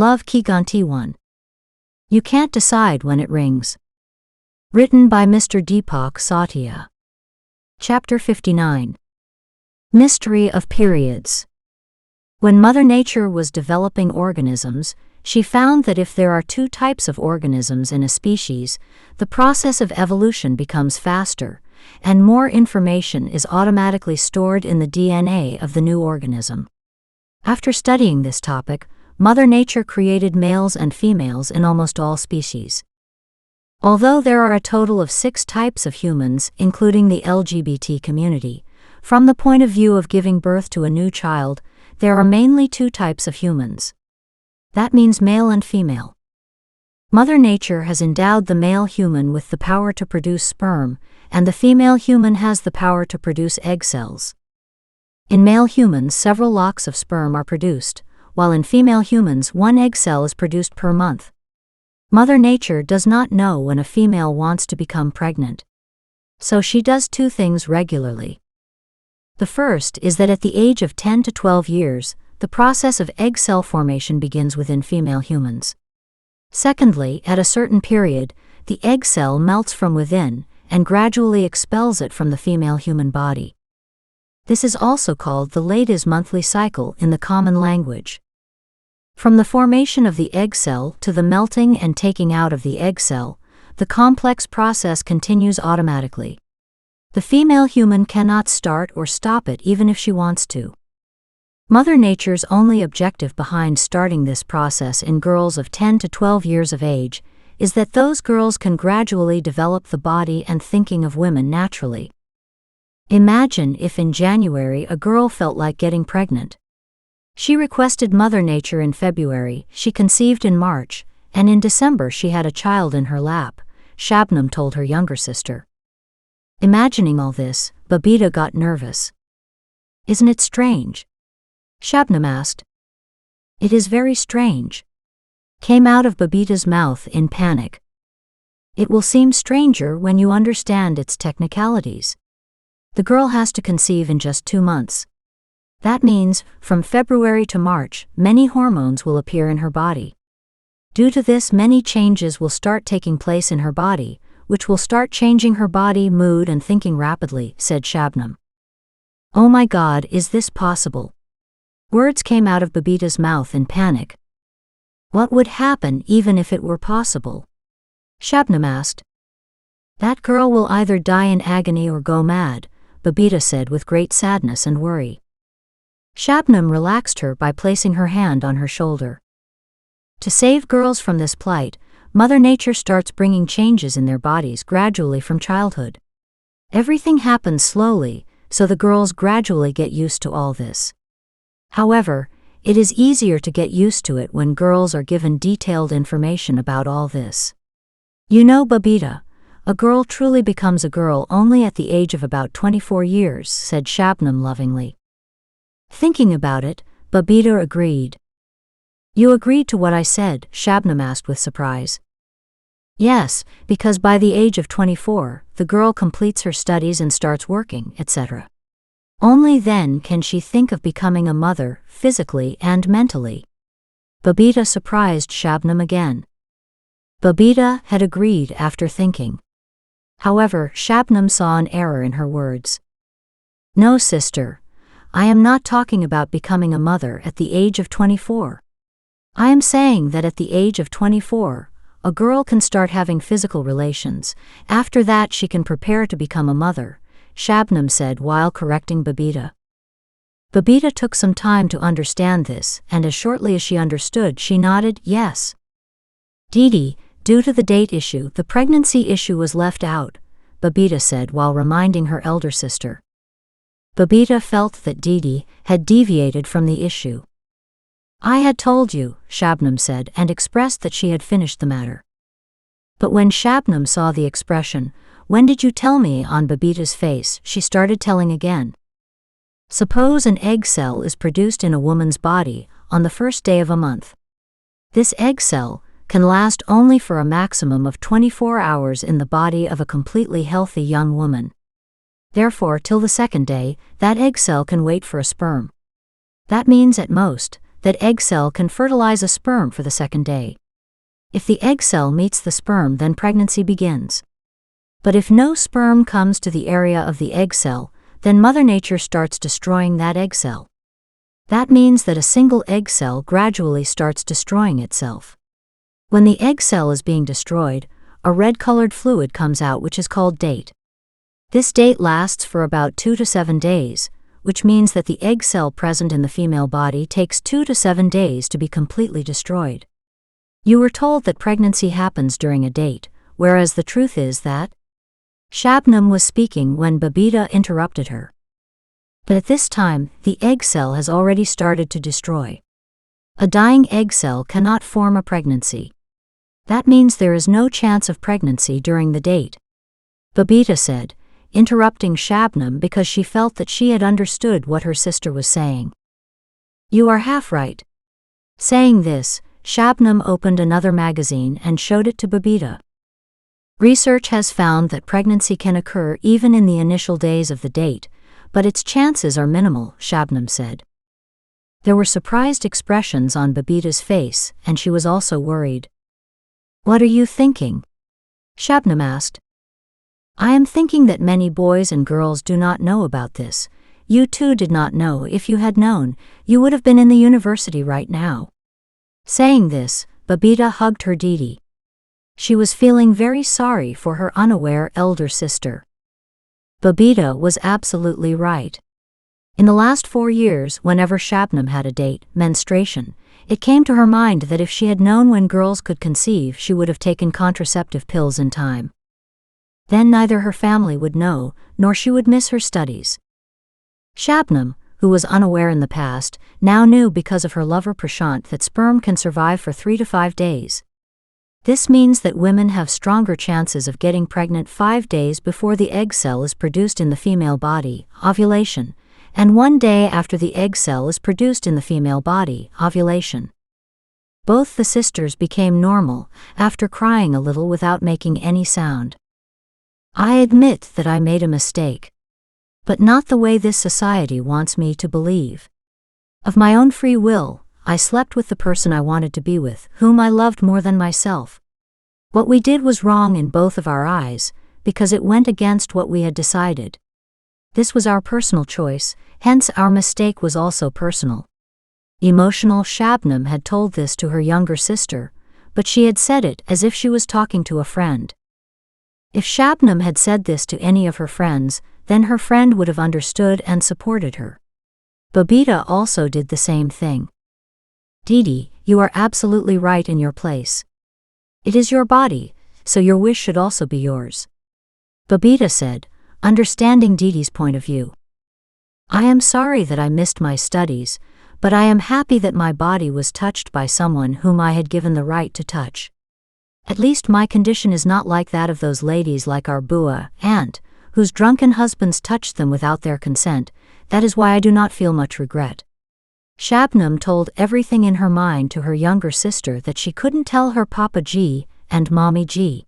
Love Ki Ghanti 1. You can't decide when it rings. Written by Mr. Deepak Satya. Chapter 59. Mystery of Periods. When Mother Nature was developing organisms, she found that if there are two types of organisms in a species, the process of evolution becomes faster, and more information is automatically stored in the DNA of the new organism. After studying this topic, Mother Nature created males and females in almost all species. Although there are a total of 6 types of humans, including the LGBT community, from the point of view of giving birth to a new child, there are mainly 2 types of humans. That means male and female. Mother Nature has endowed the male human with the power to produce sperm, and the female human has the power to produce egg cells. In male humans, several lots of sperm are produced, while in female humans 1 egg cell is produced per month. Mother Nature does not know when a female wants to become pregnant. So she does 2 things regularly. The first is that at the age of 10 to 12 years, the process of egg cell formation begins within female humans. Secondly, at a certain period, the egg cell melts from within and gradually expels it from the female human body. This is also called the ladies' monthly cycle in the common language. From the formation of the egg cell to the melting and taking out of the egg cell, the complex process continues automatically. The female human cannot start or stop it even if she wants to. Mother Nature's only objective behind starting this process in girls of 10 to 12 years of age is that those girls can gradually develop the body and thinking of women naturally. Imagine if in January a girl felt like getting pregnant. She requested Mother Nature in February, she conceived in March, and in December she had a child in her lap, Shabnam told her younger sister. Imagining all this, Babita got nervous. Isn't it strange? Shabnam asked. It is very strange. Came out of Babita's mouth in panic. It will seem stranger when you understand its technicalities. The girl has to conceive in just 2 months. That means, from February to March, many hormones will appear in her body. Due to this, many changes will start taking place in her body, which will start changing her body, mood and thinking rapidly, said Shabnam. Oh my God, is this possible? Words came out of Babita's mouth in panic. What would happen even if it were possible? Shabnam asked. That girl will either die in agony or go mad, Babita said with great sadness and worry. Shabnam relaxed her by placing her hand on her shoulder. To save girls from this plight, Mother Nature starts bringing changes in their bodies gradually from childhood. Everything happens slowly, so the girls gradually get used to all this. However, it is easier to get used to it when girls are given detailed information about all this. You know, Babita, a girl truly becomes a girl only at the age of about 24 years, said Shabnam lovingly. Thinking about it, Babita agreed. You agreed to what I said? Shabnam asked with surprise. Yes, because by the age of 24, the girl completes her studies and starts working, etc. Only then can she think of becoming a mother, physically and mentally. Babita surprised Shabnam again. Babita had agreed after thinking. However, Shabnam saw an error in her words. No, sister. I am not talking about becoming a mother at the age of 24. I am saying that at the age of 24, a girl can start having physical relations. After that she can prepare to become a mother, Shabnam said while correcting Babita. Babita took some time to understand this, and as shortly as she understood, she nodded, yes. Didi, due to the date issue, the pregnancy issue was left out, Babita said while reminding her elder sister. Babita felt that Didi had deviated from the issue. I had told you, Shabnam said and expressed that she had finished the matter. But when Shabnam saw the expression, when did you tell me on Babita's face, she started telling again. Suppose an egg cell is produced in a woman's body on the first day of a month. This egg cell can last only for a maximum of 24 hours in the body of a completely healthy young woman. Therefore, till the second day, that egg cell can wait for a sperm. That means at most, that egg cell can fertilize a sperm for the second day. If the egg cell meets the sperm, then pregnancy begins. But if no sperm comes to the area of the egg cell, then Mother Nature starts destroying that egg cell. That means that a single egg cell gradually starts destroying itself. When the egg cell is being destroyed, a red-colored fluid comes out which is called date. This date lasts for about 2 to 7 days, which means that the egg cell present in the female body takes 2 to 7 days to be completely destroyed. You were told that pregnancy happens during a date, whereas the truth is that Shabnam was speaking when Babita interrupted her. But at this time, the egg cell has already started to destroy. A dying egg cell cannot form a pregnancy. That means there is no chance of pregnancy during the date. Babita said, interrupting Shabnam because she felt that she had understood what her sister was saying. You are half right. Saying this, Shabnam opened another magazine and showed it to Babita. Research has found that pregnancy can occur even in the initial days of the date, but its chances are minimal, Shabnam said. There were surprised expressions on Babita's face, and she was also worried. What are you thinking? Shabnam asked. I am thinking that many boys and girls do not know about this. You too did not know. If you had known, you would have been in the university right now. Saying this, Babita hugged her Didi. She was feeling very sorry for her unaware elder sister. Babita was absolutely right. In the last 4 years, whenever Shabnam had a date, menstruation, it came to her mind that if she had known when girls could conceive, she would have taken contraceptive pills in time. Then neither her family would know, nor she would miss her studies. Shabnam, who was unaware in the past, now knew because of her lover Prashant that sperm can survive for 3 to 5 days. This means that women have stronger chances of getting pregnant 5 days before the egg cell is produced in the female body, ovulation, and 1 day after the egg cell is produced in the female body, ovulation. Both the sisters became normal, after crying a little without making any sound. I admit that I made a mistake. But not the way this society wants me to believe. Of my own free will, I slept with the person I wanted to be with, whom I loved more than myself. What we did was wrong in both of our eyes, because it went against what we had decided. This was our personal choice, hence our mistake was also personal. Emotional Shabnam had told this to her younger sister, but she had said it as if she was talking to a friend. If Shabnam had said this to any of her friends, then her friend would have understood and supported her. Babita also did the same thing. Didi, you are absolutely right in your place. It is your body, so your wish should also be yours. Babita said, understanding Didi's point of view. I am sorry that I missed my studies, but I am happy that my body was touched by someone whom I had given the right to touch. At least my condition is not like that of those ladies like our Bua, aunt, whose drunken husbands touched them without their consent. That is why I do not feel much regret. Shabnam told everything in her mind to her younger sister that she couldn't tell her Papa G and Mommy G.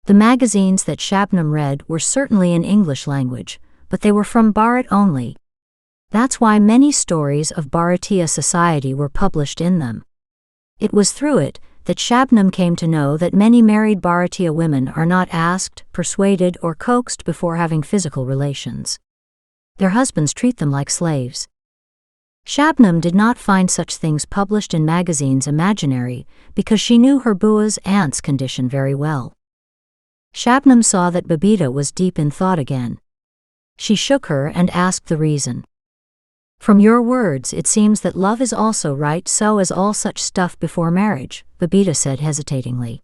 The magazines that Shabnam read were certainly in English language, but they were from Bharat only. That's why many stories of Bharatiya society were published in them. It was through it that Shabnam came to know that many married Bharatiya women are not asked, persuaded, or coaxed before having physical relations. Their husbands treat them like slaves. Shabnam did not find such things published in magazines imaginary because she knew her Bua's aunt's condition very well. Shabnam saw that Babita was deep in thought again. She shook her and asked the reason. From your words it seems that love is also right, so is all such stuff before marriage, Babita said hesitatingly.